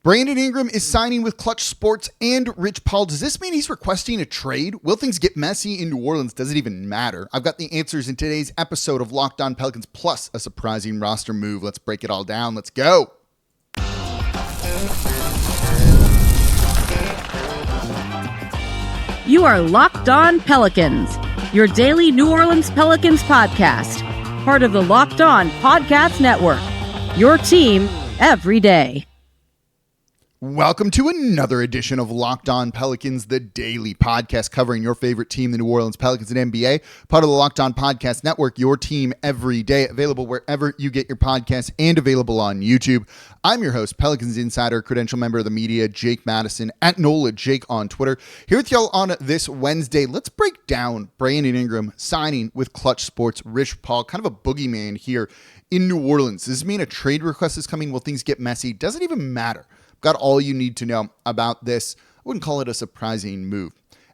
Brandon Ingram is signing with Klutch Sports and Rich Paul. Does this mean he's requesting a trade? Will things get messy in New Orleans? Does it even matter? I've got the answers in today's episode of Locked On Pelicans, plus a surprising roster move. Let's break it all down. Let's go. You are Locked On Pelicans, your daily New Orleans Pelicans podcast, part of the Locked On Podcast Network, your team every day. Welcome to another edition of Locked On Pelicans, the daily podcast covering your favorite team, the New Orleans Pelicans and NBA, part of the Locked On Podcast Network, your team every day, available wherever you get your podcasts and available on YouTube. I'm your host, Pelicans Insider, credential member of the media, Jake Madison, at NOLA Jake on Twitter. Here with y'all on this Wednesday, let's break down Brandon Ingram signing with Klutch Sports, Rich Paul, kind of a boogeyman here in New Orleans. Does this mean a trade request is coming? Will things get messy? Doesn't even matter. Got all you need to know about this. I wouldn't call it a surprising move,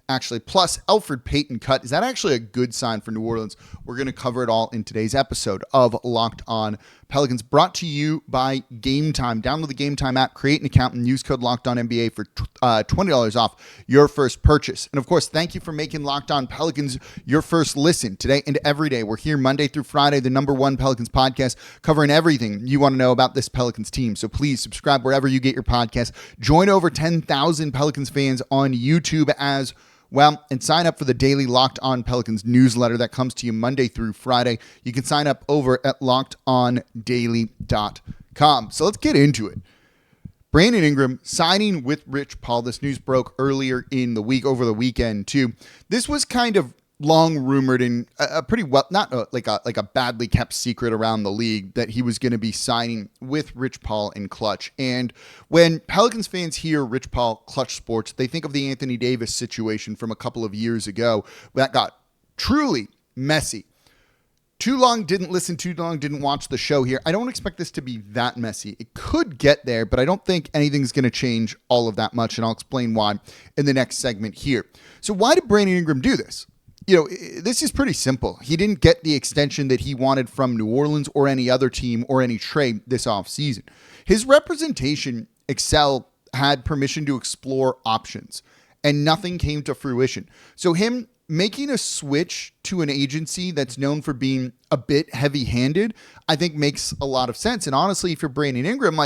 actually. Plus, Elfrid Payton cut. Is that actually a good sign for New Orleans? We're going to cover it all in today's episode of Locked On Pelicans, brought to you by Game Time. Download the Game Time app, create an account, and use code LOCKEDONNBA for $20 off your first purchase. And of course, thank you for making Locked On Pelicans your first listen today and every day. We're here Monday through Friday, the #1 Pelicans podcast, covering everything you want to know about this Pelicans team. So please subscribe wherever you get your podcast. Join over 10,000 Pelicans fans on YouTube as well, and sign up for the daily Locked On Pelicans newsletter that comes to you Monday through Friday. You can sign up over at lockedondaily.com. So let's get into it. Brandon Ingram signing with Rich Paul. This news broke earlier in the week, over the weekend too. This was kind of long rumored and a pretty well, not like a badly kept secret around the league, that he was going to be signing with Rich Paul and Klutch. And when Pelicans fans hear Rich Paul, Klutch Sports, they think of the Anthony Davis situation from a couple of years ago that got truly messy. Too long didn't watch the show here. I don't expect this to be that messy. It could get there, but I don't think anything's going to change all of that much, and I'll explain why in the next segment here. So why did Brandon Ingram do this? You know, this is pretty simple. He didn't get the extension that he wanted from New Orleans or any other team or any trade this offseason. His representation, Excel, had permission to explore options, and nothing came to fruition. So him making a switch to an agency that's known for being a bit heavy-handed, I think makes a lot of sense. And honestly, if you're Brandon Ingram,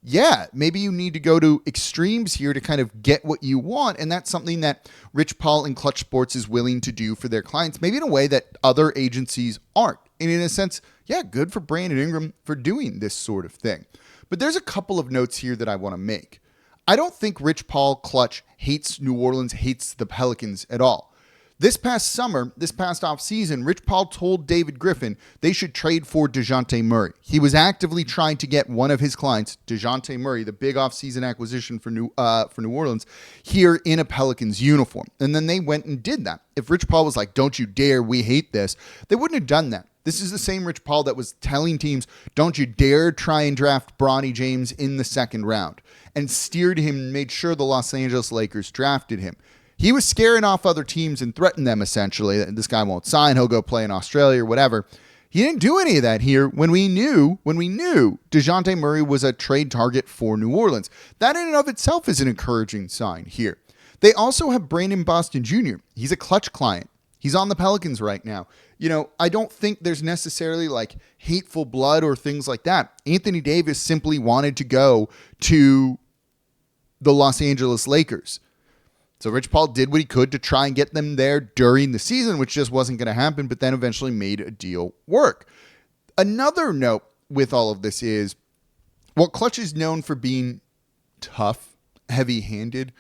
yeah, maybe you need to go to extremes here to kind of get what you want. And that's something that Rich Paul and Klutch Sports is willing to do for their clients, maybe in a way that other agencies aren't. And in a sense, yeah, good for Brandon Ingram for doing this sort of thing. But there's a couple of notes here that I want to make. I don't think Rich Paul Klutch hates New Orleans, hates the Pelicans at all. This past offseason, Rich Paul told David Griffin they should trade for DeJounte Murray. He was actively trying to get one of his clients, DeJounte Murray, the big offseason acquisition for New Orleans, here in a Pelicans uniform. And then they went and did that. If Rich Paul was like, don't you dare, we hate this, they wouldn't have done that. This is the same Rich Paul that was telling teams, don't you dare try and draft Bronny James in the second round, and steered him and made sure the Los Angeles Lakers drafted him. He was scaring off other teams and threatened them, essentially, that this guy won't sign, he'll go play in Australia or whatever. He didn't do any of that here when we knew DeJounte Murray was a trade target for New Orleans. That in and of itself is an encouraging sign here. They also have Brandon Boston Jr. He's a Klutch client. He's on the Pelicans right now. You know, I don't think there's necessarily hateful blood or things like that. Anthony Davis simply wanted to go to the Los Angeles Lakers. So Rich Paul did what he could to try and get them there during the season, which just wasn't going to happen, but then eventually made a deal work. Another note with all of this is, while Klutch is known for being tough, heavy-handed,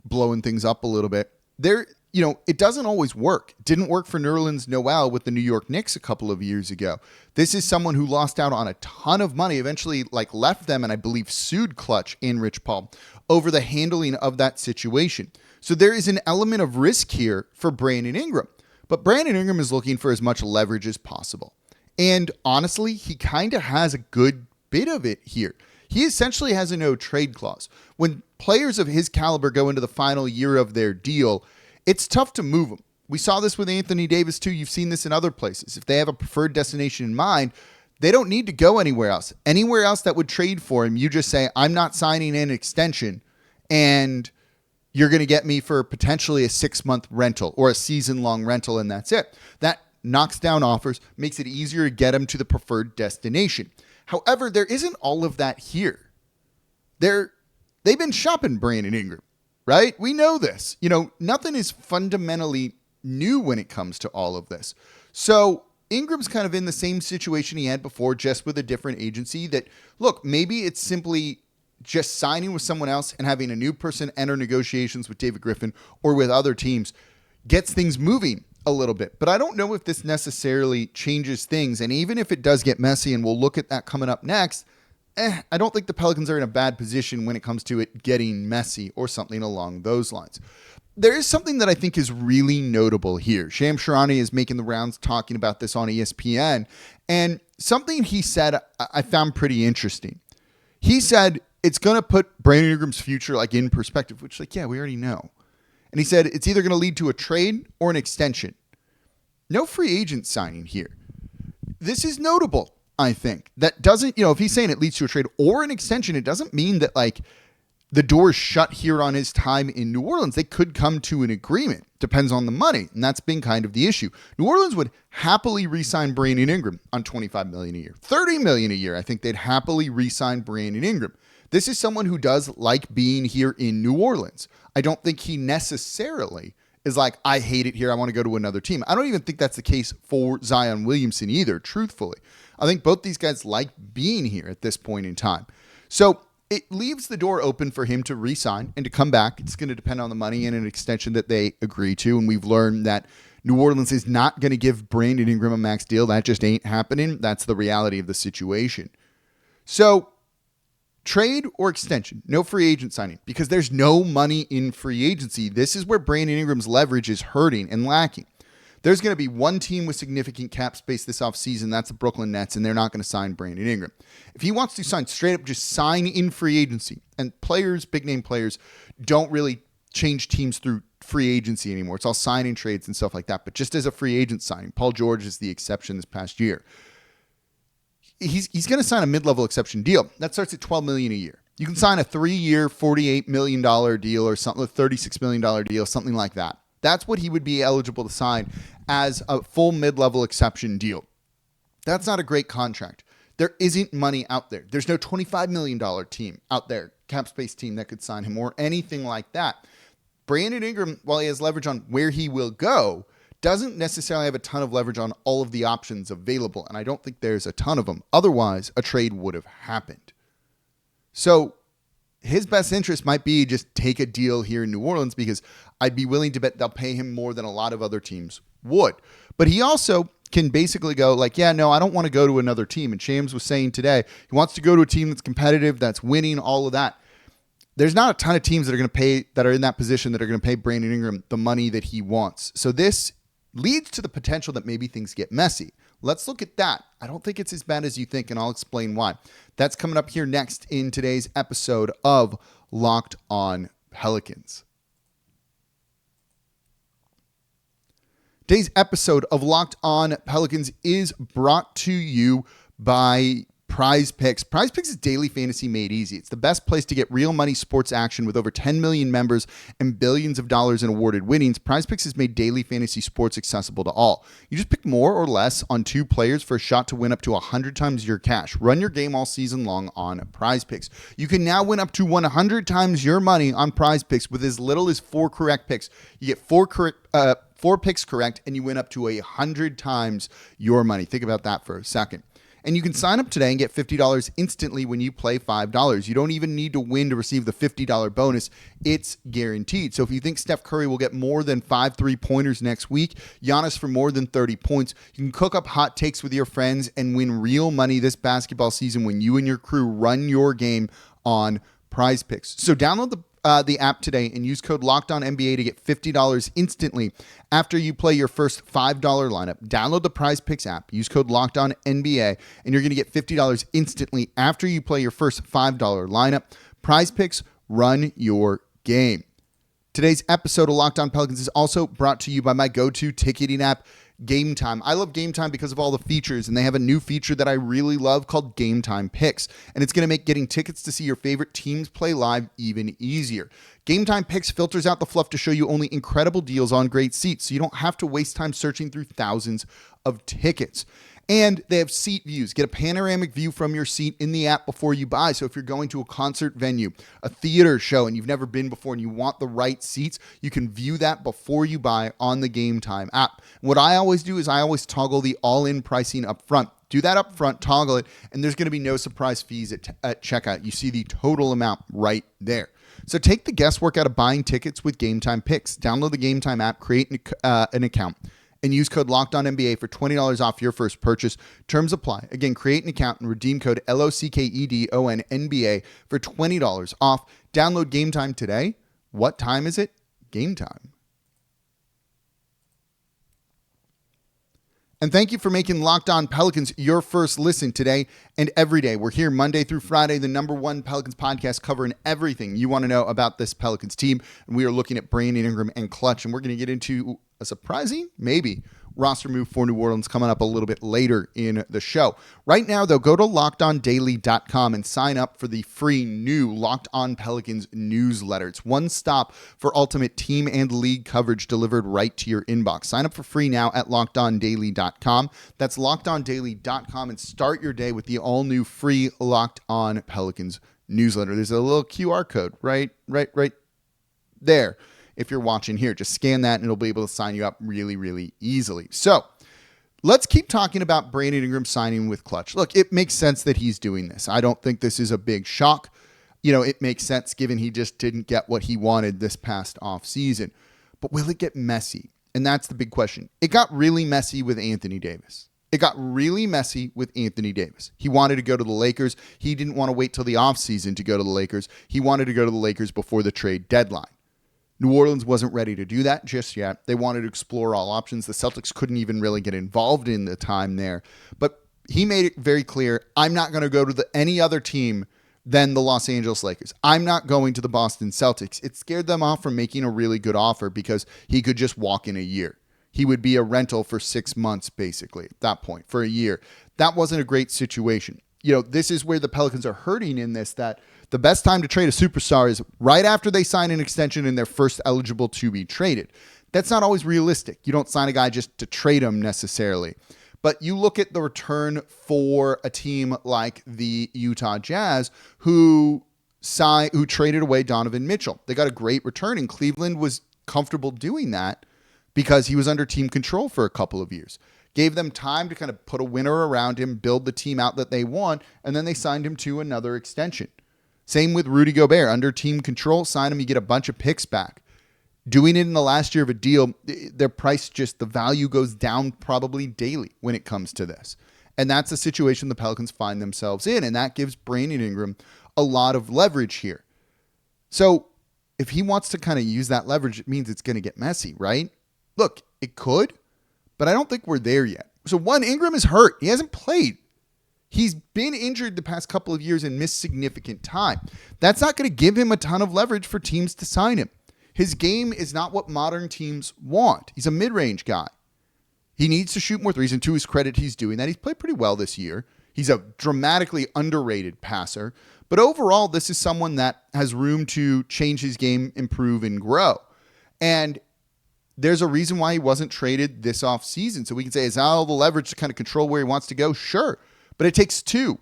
blowing things up a little bit, it doesn't always work. It didn't work for Nerlens Noel with the New York Knicks a couple of years ago. This is someone who lost out on a ton of money, eventually left them, and I believe sued Klutch and Rich Paul over the handling of that situation. So there is an element of risk here for Brandon Ingram. But Brandon Ingram is looking for as much leverage as possible. And honestly, he kind of has a good bit of it here. He essentially has a no trade clause. When players of his caliber go into the final year of their deal, it's tough to move them. We saw this with Anthony Davis too. You've seen this in other places. If they have a preferred destination in mind, They don't need to go anywhere else. Anywhere else that would trade for him, you just say, I'm not signing an extension, and you're going to get me for potentially a 6-month rental or a season-long rental, and that's it. That knocks down offers, makes it easier to get him to the preferred destination. However, there isn't all of that here. They've been shopping Brandon Ingram, right? We know this. Nothing is fundamentally new when it comes to all of this. So Ingram's kind of in the same situation he had before, just with a different agency. That, look, maybe it's simply just signing with someone else and having a new person enter negotiations with David Griffin or with other teams gets things moving a little bit. But I don't know if this necessarily changes things. And even if it does get messy, and we'll look at that coming up next, I don't think the Pelicans are in a bad position when it comes to it getting messy or something along those lines. There is something that I think is really notable here. Shams Charania is making the rounds talking about this on ESPN, and something he said I found pretty interesting. He said it's going to put Brandon Ingram's future in perspective, which we already know. And he said it's either going to lead to a trade or an extension. No free agent signing here. This is notable, I think. That doesn't, if he's saying it leads to a trade or an extension, it doesn't mean that the door is shut here on his time in New Orleans. They could come to an agreement. Depends on the money. And that's been kind of the issue. New Orleans would happily re-sign Brandon Ingram on $25 million a year. $30 million a year. I think they'd happily re-sign Brandon Ingram. This is someone who does like being here in New Orleans. I don't think he necessarily is I hate it here, I want to go to another team. I don't even think that's the case for Zion Williamson either, truthfully. I think both these guys like being here at this point in time. So it leaves the door open for him to re-sign and to come back. It's going to depend on the money and an extension that they agree to. And we've learned that New Orleans is not going to give Brandon Ingram a max deal. That just ain't happening. That's the reality of the situation. So trade or extension, no free agent signing, because there's no money in free agency. This is where Brandon Ingram's leverage is hurting and lacking. There's going to be one team with significant cap space this offseason. That's the Brooklyn Nets, and they're not going to sign Brandon Ingram. If he wants to sign straight up, just sign in free agency. And players, big name players, don't really change teams through free agency anymore. It's all signing trades and stuff like that. But just as a free agent signing, Paul George is the exception this past year. He's going to sign a mid-level exception deal. That starts at $12 million a year. You can sign a 3-year, $48 million deal or something, a $36 million deal, something like that. That's what he would be eligible to sign as a full mid-level exception deal. That's not a great contract. There isn't money out there. There's no $25 million team out there, cap space team that could sign him or anything like that. Brandon Ingram, while he has leverage on where he will go, doesn't necessarily have a ton of leverage on all of the options available. And I don't think there's a ton of them. Otherwise, a trade would have happened. So his best interest might be just take a deal here in New Orleans, because I'd be willing to bet they'll pay him more than a lot of other teams would. But he also can basically go I don't want to go to another team. And Shams was saying today, he wants to go to a team that's competitive, that's winning, all of that. There's not a ton of teams that are going to pay, that are in that position, that are going to pay Brandon Ingram the money that he wants. So this leads to the potential that maybe things get messy. Let's look at that. I don't think it's as bad as you think, and I'll explain why. That's coming up here next in today's episode of Locked On Pelicans. Today's episode of Locked On Pelicans is brought to you by PrizePicks. PrizePicks is daily fantasy made easy. It's the best place to get real money sports action with over 10 million members and billions of dollars in awarded winnings. PrizePicks has made daily fantasy sports accessible to all. You just pick more or less on 2 players for a shot to win up to 100 times your cash. Run your game all season long on PrizePicks. You can now win up to 100 times your money on PrizePicks with as little as 4 correct picks. You get 4 picks correct, and you win up to 100 times your money. Think about that for a second. And you can sign up today and get $50 instantly when you play $5. You don't even need to win to receive the $50 bonus. It's guaranteed. So if you think Steph Curry will get more than 5 3-pointers next week, Giannis for more than 30 points, you can cook up hot takes with your friends and win real money this basketball season when you and your crew run your game on PrizePicks. So download the app today and use code LOCKEDONNBA to get $50 instantly after you play your first $5 lineup. Download the PrizePicks app, use code LOCKEDONNBA, and you're going to get $50 instantly after you play your first $5 lineup. PrizePicks, run your game. Today's episode of Locked On Pelicans is also brought to you by my go-to ticketing app, Game Time. I love Game Time because of all the features, and they have a new feature that I really love called Game Time Picks, and it's going to make getting tickets to see your favorite teams play live even easier. Game Time Picks filters out the fluff to show you only incredible deals on great seats, so you don't have to waste time searching through thousands of tickets. And they have seat views. Get a panoramic view from your seat in the app before you buy. So if you're going to a concert venue, a theater show, and you've never been before and you want the right seats, you can view that before you buy on the Game Time app. What I always do is I always toggle the all-in pricing up front. Do that up front, toggle it, and there's going to be no surprise fees at checkout. You see the total amount right there. So take the guesswork out of buying tickets with Game Time Picks. Download the Game Time app, create an account, and use code LOCKEDONNBA for $20 off your first purchase. Terms apply. Again, create an account and redeem code LOCKEDONNBA for $20 off. Download Game Time today. What time is it? Game time. And thank you for making Locked On Pelicans your first listen today and every day. We're here Monday through Friday, the #1 Pelicans podcast covering everything you want to know about this Pelicans team. And we are looking at Brandon Ingram and Klutch, and we're going to get into a surprising, maybe, roster move for New Orleans coming up a little bit later in the show. Right now, though, go to LockedOnDaily.com and sign up for the free new Locked On Pelicans newsletter. It's one stop for ultimate team and league coverage delivered right to your inbox. Sign up for free now at LockedOnDaily.com. That's LockedOnDaily.com, and start your day with the all-new free Locked On Pelicans newsletter. There's a little QR code right there. If you're watching here, just scan that and it'll be able to sign you up really, really easily. So let's keep talking about Brandon Ingram signing with Klutch. Look, it makes sense that he's doing this. I don't think this is a big shock. It makes sense given he just didn't get what he wanted this past offseason. But will it get messy? And that's the big question. It got really messy with Anthony Davis. He wanted to go to the Lakers. He didn't want to wait till the offseason to go to the Lakers. He wanted to go to the Lakers before the trade deadline. New Orleans wasn't ready to do that just yet. They wanted to explore all options. The Celtics couldn't even really get involved in the time there. But he made it very clear, I'm not going to go to any other team than the Los Angeles Lakers. I'm not going to the Boston Celtics. It scared them off from making a really good offer because he could just walk in a year. He would be a rental for 6 months, basically, at that point, for a year. That wasn't a great situation. This is where the Pelicans are hurting in this, that the best time to trade a superstar is right after they sign an extension and they're first eligible to be traded. That's not always realistic. You don't sign a guy just to trade him necessarily. But you look at the return for a team like the Utah Jazz who traded away Donovan Mitchell. They got a great return, and Cleveland was comfortable doing that because he was under team control for a couple of years. Gave them time to kind of put a winner around him, build the team out that they want, and then they signed him to another extension. Same with Rudy Gobert. Under team control, sign him, you get a bunch of picks back. Doing it in the last year of a deal, their price the value goes down probably daily when it comes to this. And that's the situation the Pelicans find themselves in, and that gives Brandon Ingram a lot of leverage here. So if he wants to kind of use that leverage, it means it's going to get messy, right? Look, it could, but I don't think we're there yet. So one, Ingram is hurt. He hasn't played. He's been injured the past couple of years and missed significant time. That's not going to give him a ton of leverage for teams to sign him. His game is not what modern teams want. He's a mid-range guy. He needs to shoot more threes, and to his credit, he's doing that. He's played pretty well this year. He's a dramatically underrated passer. But overall, this is someone that has room to change his game, improve, and grow. And there's a reason why he wasn't traded this offseason. So we can say, is that all the leverage to kind of control where he wants to go? Sure. But it takes two.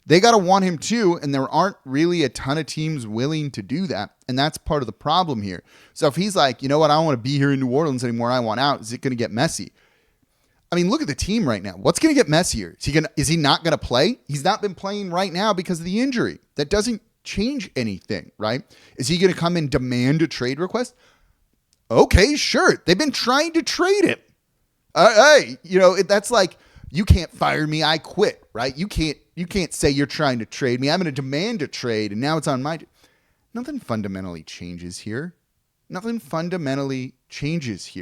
They got to want him too, and there aren't really a ton of teams willing to do that, and that's part of the problem here. So if he's like, you know what, I don't want to be here in New Orleans anymore, I want out, is it going to get messy? I mean, look at the team right now. What's going to get messier? Is he not going to play? He's not been playing right now because of the injury. That doesn't change anything, right? Is he going to come and demand a trade request? Okay, sure. They've been trying to trade him. Hey, that's like, you can't fire me, I quit, right? You can't say you're trying to trade me. I'm going to demand a trade, and now it's on my... Nothing fundamentally changes here.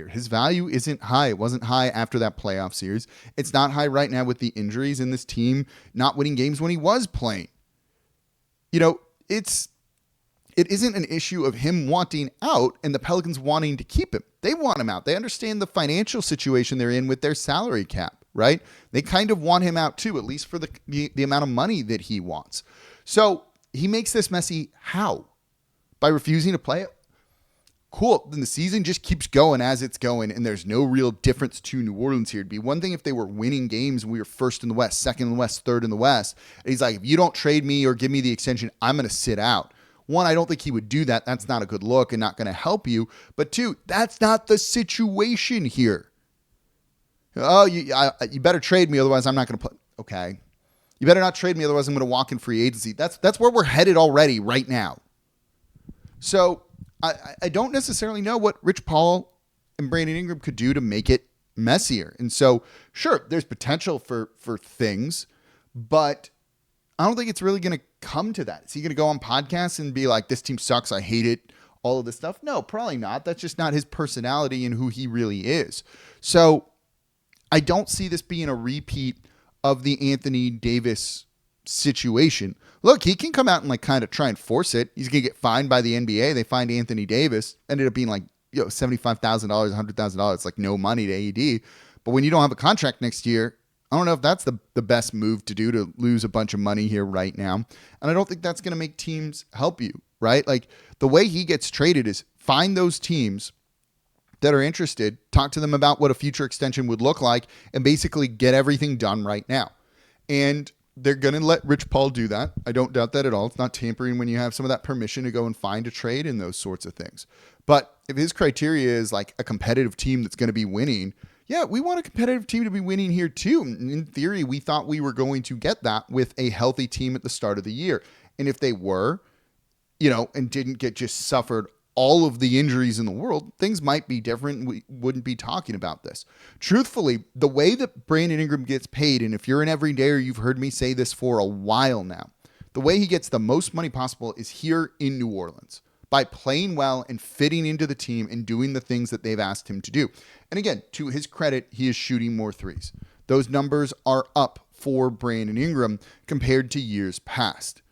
His value isn't high. It wasn't high after that playoff series. It's not high right now with the injuries and this team not winning games when he was playing. it isn't an issue of him wanting out and the Pelicans wanting to keep him. They want him out. They understand the financial situation they're in with their salary cap, right? They kind of want him out too, at least for the amount of money that he wants. So he makes this messy how? By refusing to play it? Cool. Then the season just keeps going as it's going, and there's no real difference to New Orleans here. It'd be one thing if they were winning games and we were first in the West, second in the West, third in the West. And he's like, if you don't trade me or give me the extension, I'm going to sit out. One, I don't think he would do that. That's not a good look and not going to help you. But two, that's not the situation here. Oh, you better trade me, otherwise I'm not going to play. Okay. You better not trade me, otherwise I'm going to walk in free agency. That's where we're headed already right now. So I don't necessarily know what Rich Paul and Brandon Ingram could do to make it messier. And so, sure, there's potential for things, but I don't think it's really going to come to that. Is he going to go on podcasts and be like, this team sucks, I hate it, all of this stuff? No, probably not. That's just not his personality and who he really is. So I don't see this being a repeat of the Anthony Davis situation. Look, he can come out and like kind of try and force it. He's going to get fined by the NBA. They fined Anthony Davis. Ended up being like, $75,000, $100,000, like no money to AD. But when you don't have a contract next year, I don't know if that's the best move to do, to lose a bunch of money here right now. And I don't think that's going to make teams help you, right? Like the way he gets traded is find those teams that are interested, talk to them about what a future extension would look like, and basically get everything done right now. And they're going to let Rich Paul do that. I don't doubt that at all. It's not tampering when you have some of that permission to go and find a trade and those sorts of things. But if his criteria is like a competitive team that's going to be winning, yeah, we want a competitive team to be winning here too. In theory, we thought we were going to get that with a healthy team at the start of the year. And if they were, and didn't get just suffered all of the injuries in the world, things might be different. We wouldn't be talking about this. Truthfully, the way that Brandon Ingram gets paid, and if you're an everydayer, you've heard me say this for a while now, the way he gets the most money possible is here in New Orleans by playing well and fitting into the team and doing the things that they've asked him to do. And again, to his credit, he is shooting more threes. Those numbers are up for Brandon Ingram compared to years past.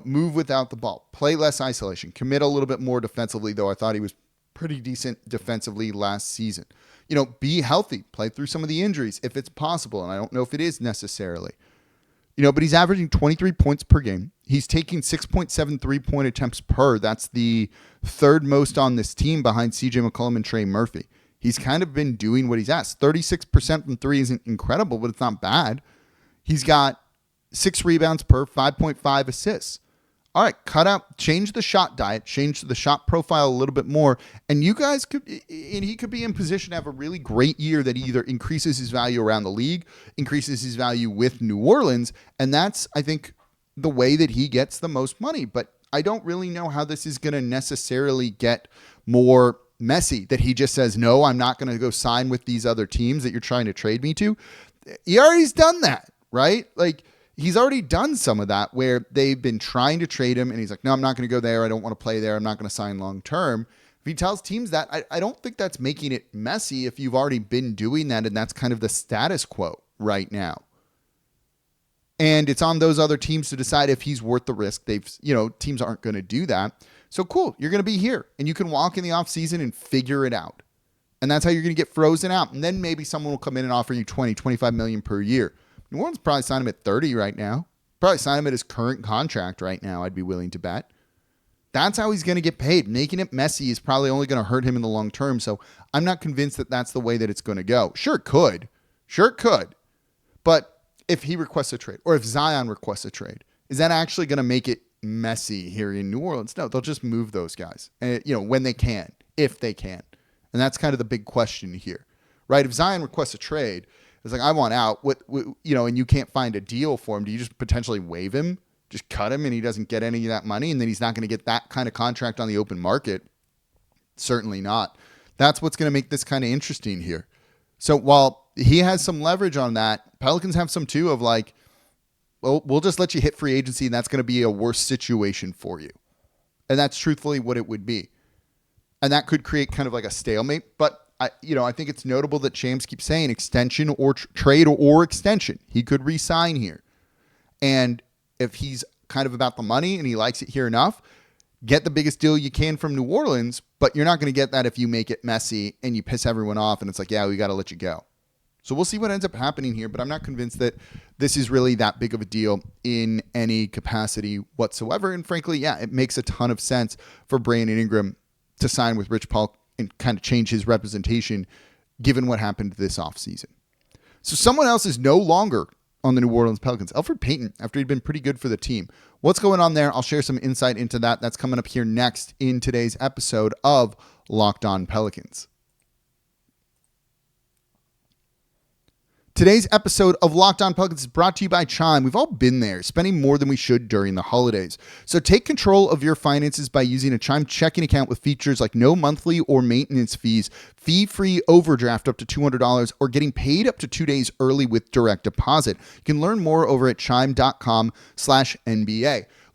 Move without the ball, play less isolation, commit a little bit more defensively, though I thought he was pretty decent defensively last season. Be healthy, play through some of the injuries if it's possible, and I don't know if it is necessarily. But he's averaging 23 points per game. He's taking 6.7 3-point attempts per. That's the third most on this team behind CJ McCollum and Trey Murphy. He's kind of been doing what he's asked. 36% from three isn't incredible, but it's not bad. He's got 6 rebounds per, 5.5 assists. All right, change the shot diet, change the shot profile a little bit more, and you guys he could be in position to have a really great year that either increases his value around the league, increases his value with New Orleans, and that's, I think, the way that he gets the most money. But I don't really know how this is going to necessarily get more messy, that he just says, no, I'm not going to go sign with these other teams that you're trying to trade me to. He already's done that, right? Like, he's already done some of that where they've been trying to trade him and he's like, no, I'm not going to go there. I don't want to play there. I'm not going to sign long term. If he tells teams that, I don't think that's making it messy if you've already been doing that and that's kind of the status quo right now. And it's on those other teams to decide if he's worth the risk. Teams aren't going to do that. So cool, you're going to be here and you can walk in the offseason and figure it out. And that's how you're going to get frozen out. And then maybe someone will come in and offer you 20, 25 million per year. New Orleans probably sign him at 30 right now. Probably sign him at his current contract right now, I'd be willing to bet. That's how he's going to get paid. Making it messy is probably only going to hurt him in the long term, so I'm not convinced that that's the way that it's going to go. Sure it could. But if he requests a trade, or if Zion requests a trade, is that actually going to make it messy here in New Orleans? No, they'll just move those guys, when they can, if they can. And that's kind of the big question here, right? If Zion requests a trade, it's like, I want out, and you can't find a deal for him. Do you just potentially waive him, just cut him, and he doesn't get any of that money, and then he's not going to get that kind of contract on the open market? Certainly not. That's what's going to make this kind of interesting here. So while he has some leverage on that, Pelicans have some too of like, well, we'll just let you hit free agency, and that's going to be a worse situation for you. And that's truthfully what it would be. And that could create kind of like a stalemate, but I think it's notable that Shams keeps saying extension or trade or extension. He could re-sign here. And if he's kind of about the money and he likes it here enough, get the biggest deal you can from New Orleans, but you're not going to get that if you make it messy and you piss everyone off and it's like, yeah, we got to let you go. So we'll see what ends up happening here, but I'm not convinced that this is really that big of a deal in any capacity whatsoever. And frankly, yeah, it makes a ton of sense for Brandon Ingram to sign with Rich Paul and kind of change his representation given what happened this offseason. So someone else is no longer on the New Orleans Pelicans, Elfrid Payton, after he'd been pretty good for the team. What's going on there? I'll share some insight into that. That's coming up here next in today's episode of Locked On Pelicans. Today's episode of Locked On Pelicans is brought to you by Chime. We've all been there, spending more than we should during the holidays. So take control of your finances by using a Chime checking account with features like no monthly or maintenance fees, fee-free overdraft up to $200, or getting paid up to 2 days early with direct deposit. You can learn more over at chime.com/NBA.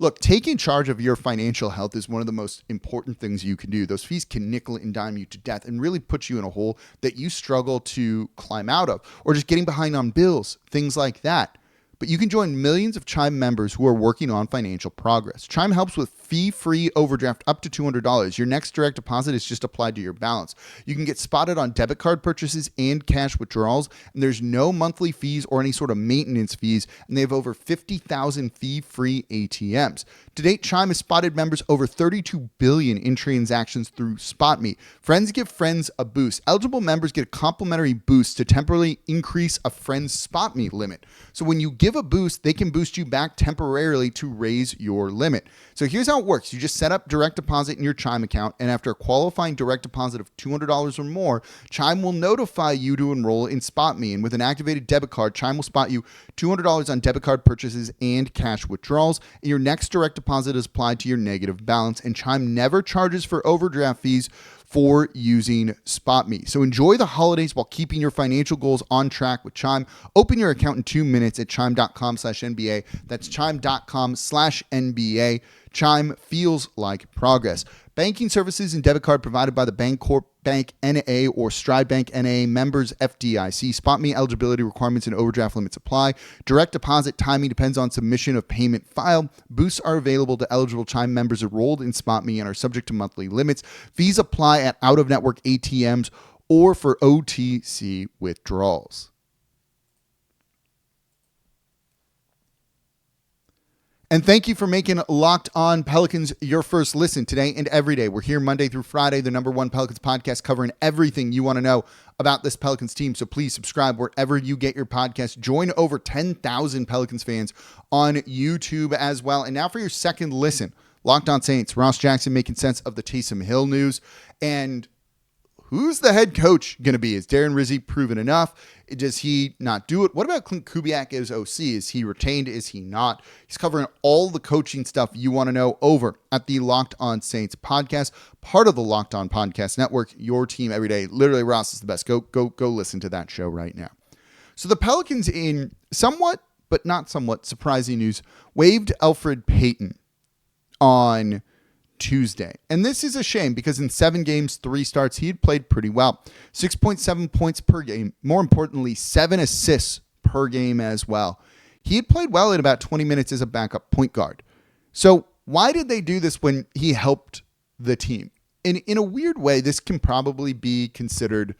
Look, taking charge of your financial health is one of the most important things you can do. Those fees can nickel and dime you to death and really put you in a hole that you struggle to climb out of, or just getting behind on bills, things like that. But you can join millions of Chime members who are working on financial progress. Chime helps with fee-free overdraft up to $200. Your next direct deposit is just applied to your balance. You can get spotted on debit card purchases and cash withdrawals, and there's no monthly fees or any sort of maintenance fees, and they have over 50,000 fee-free ATMs. To date, Chime has spotted members over $32 billion in transactions through SpotMe. Friends give friends a boost. Eligible members get a complimentary boost to temporarily increase a friend's SpotMe limit. So when you give a boost, they can boost you back temporarily to raise your limit. So here's how it works. You just set up direct deposit in your Chime account, and after a qualifying direct deposit of $200 or more, Chime will notify you to enroll in SpotMe. And with an activated debit card, Chime will spot you $200 on debit card purchases and cash withdrawals. And your next direct deposit is applied to your negative balance, and Chime never charges for overdraft fees for using SpotMe. So enjoy the holidays while keeping your financial goals on track with Chime. Open your account in 2 minutes at chime.com/NBA. That's chime.com/NBA. Chime feels like progress. Banking services and debit card provided by the Bancorp Bank N.A. or Stride Bank N.A. members FDIC. SpotMe eligibility requirements and overdraft limits apply. Direct deposit timing depends on submission of payment file. Boosts are available to eligible Chime members enrolled in SpotMe and are subject to monthly limits. Fees apply at out-of-network ATMs or for OTC withdrawals. And thank you for making Locked On Pelicans your first listen today and every day. We're here Monday through Friday, the #1 Pelicans podcast, covering everything you want to know about this Pelicans team. So please subscribe wherever you get your podcast. Join over 10,000 Pelicans fans on YouTube as well. And now for your second listen, Locked On Saints. Ross Jackson making sense of the Taysom Hill news. And who's the head coach going to be? Is Darren Rizzi proven enough? Does he not do it? What about Clint Kubiak as OC? Is he retained? Is he not? He's covering all the coaching stuff you want to know over at the Locked On Saints podcast, part of the Locked On Podcast Network, your team every day. Literally, Ross is the best. Go listen to that show right now. So the Pelicans, in somewhat, but not somewhat surprising news, waived Elfrid Payton on Tuesday. And this is a shame because in 7 games, 3 starts, he had played pretty well. 6.7 points per game. More importantly, 7 assists per game as well. He had played well in about 20 minutes as a backup point guard. So why did they do this when he helped the team? In a weird way, this can probably be considered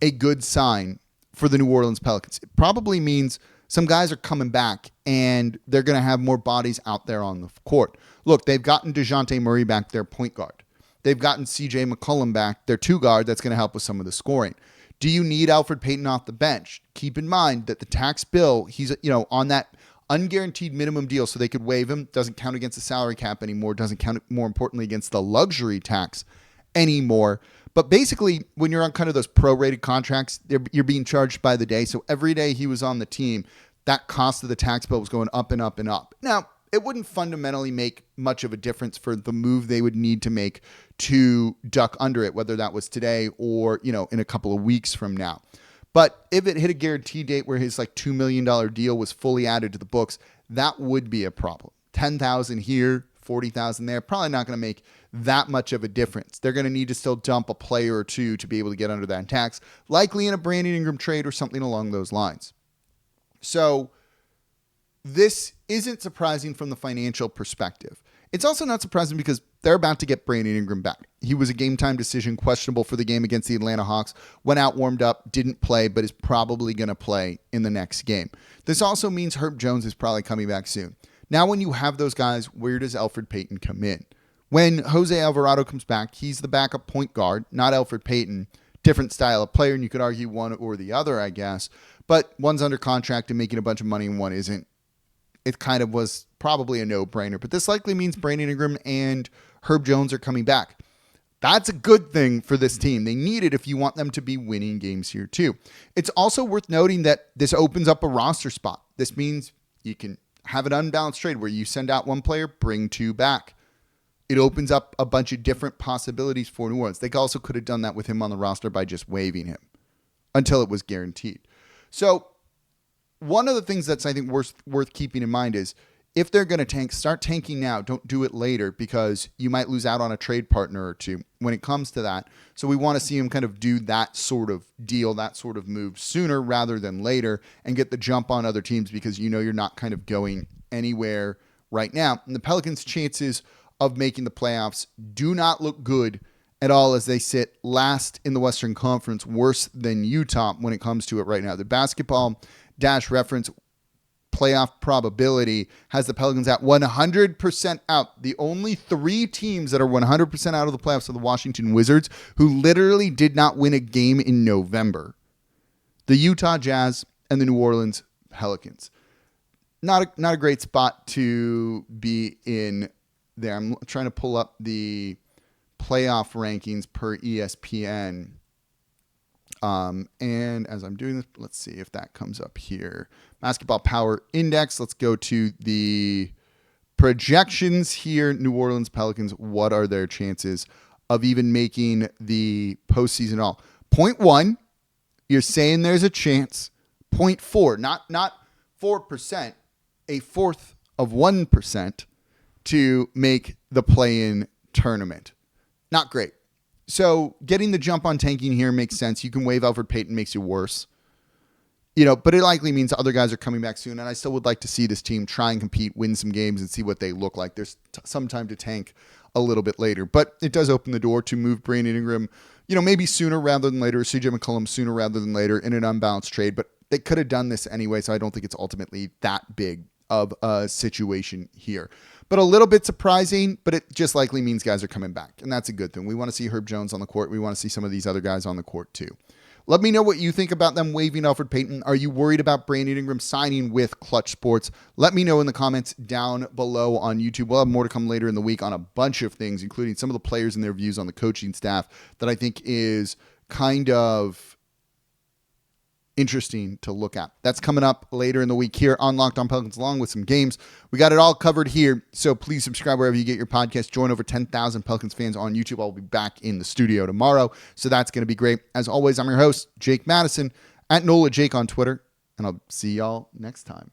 a good sign for the New Orleans Pelicans. It probably means some guys are coming back and they're going to have more bodies out there on the court. Look, they've gotten DeJounte Murray back, their point guard. They've gotten CJ McCollum back, their 2 guard, that's going to help with some of the scoring. Do you need Elfrid Payton off the bench? Keep in mind that the tax bill, he's on that unguaranteed minimum deal, so they could waive him. Doesn't count against the salary cap anymore. Doesn't count, more importantly, against the luxury tax anymore. But basically, when you're on kind of those prorated contracts, you're being charged by the day. So every day he was on the team, that cost of the tax bill was going up and up and up. Now, it wouldn't fundamentally make much of a difference for the move they would need to make to duck under it, whether that was today or, in a couple of weeks from now. But if it hit a guarantee date where his $2 million deal was fully added to the books, that would be a problem. 10,000 here, 40,000 there, probably not going to make that much of a difference. They're going to need to still dump a player or two to be able to get under that tax, likely in a Brandon Ingram trade or something along those lines. So this isn't surprising from the financial perspective. It's also not surprising because they're about to get Brandon Ingram back. He was a game time decision, questionable for the game against the Atlanta Hawks, went out, warmed up, didn't play, but is probably going to play in the next game. This also means Herb Jones is probably coming back soon. Now, when you have those guys, where does Elfrid Payton come in? When Jose Alvarado comes back, he's the backup point guard, not Elfrid Payton. Different style of player, and you could argue one or the other, I guess. But one's under contract and making a bunch of money and one isn't. It kind of was probably a no-brainer. But this likely means Brandon Ingram and Herb Jones are coming back. That's a good thing for this team. They need it if you want them to be winning games here too. It's also worth noting that this opens up a roster spot. This means you can have an unbalanced trade where you send out one player, bring two back. It opens up a bunch of different possibilities for New Orleans. They also could have done that with him on the roster by just waiving him until it was guaranteed. So one of the things that's, I think, worth keeping in mind is if they're going to start tanking now. Don't do it later because you might lose out on a trade partner or two when it comes to that. So we want to see him kind of do that sort of deal, that sort of move sooner rather than later and get the jump on other teams because you're not kind of going anywhere right now. And the Pelicans' chances of making the playoffs do not look good at all as they sit last in the Western Conference, worse than Utah when it comes to it right now. The basketball-reference playoff probability has the Pelicans at 100% out. The only three teams that are 100% out of the playoffs are the Washington Wizards, who literally did not win a game in November. The Utah Jazz and the New Orleans Pelicans. Not a great spot to be in there. I'm trying to pull up the playoff rankings per ESPN. And as I'm doing this, let's see if that comes up here. Basketball Power Index. Let's go to the projections here. New Orleans Pelicans, what are their chances of even making the postseason at all? 0.1, you're saying there's a chance. 0.4, not 4%, a fourth of 1% to make the play-in tournament. Not great. So getting the jump on tanking here makes sense. You can waive Elfrid Payton, makes you worse. But it likely means other guys are coming back soon, and I still would like to see this team try and compete, win some games, and see what they look like. There's some time to tank a little bit later, but it does open the door to move Brandon Ingram, maybe sooner rather than later, CJ McCollum sooner rather than later in an unbalanced trade, but they could have done this anyway, so I don't think it's ultimately that big of a situation here. But a little bit surprising, but it just likely means guys are coming back, and that's a good thing. We want to see Herb Jones on the court. We want to see some of these other guys on the court too. Let me know what you think about them waiving Elfrid Payton. Are you worried about Brandon Ingram signing with Klutch Sports? Let me know in the comments down below on YouTube. We'll have more to come later in the week on a bunch of things, including some of the players and their views on the coaching staff that I think is kind of interesting to look at. That's coming up later in the week here on Locked On Pelicans, along with some games. We got it all covered here, so please subscribe wherever you get your podcast. Join over 10,000 Pelicans fans on YouTube. I'll be back in the studio tomorrow, so that's going to be great. As always, I'm your host, Jake Madison, at NOLA Jake on Twitter, and I'll see y'all next time.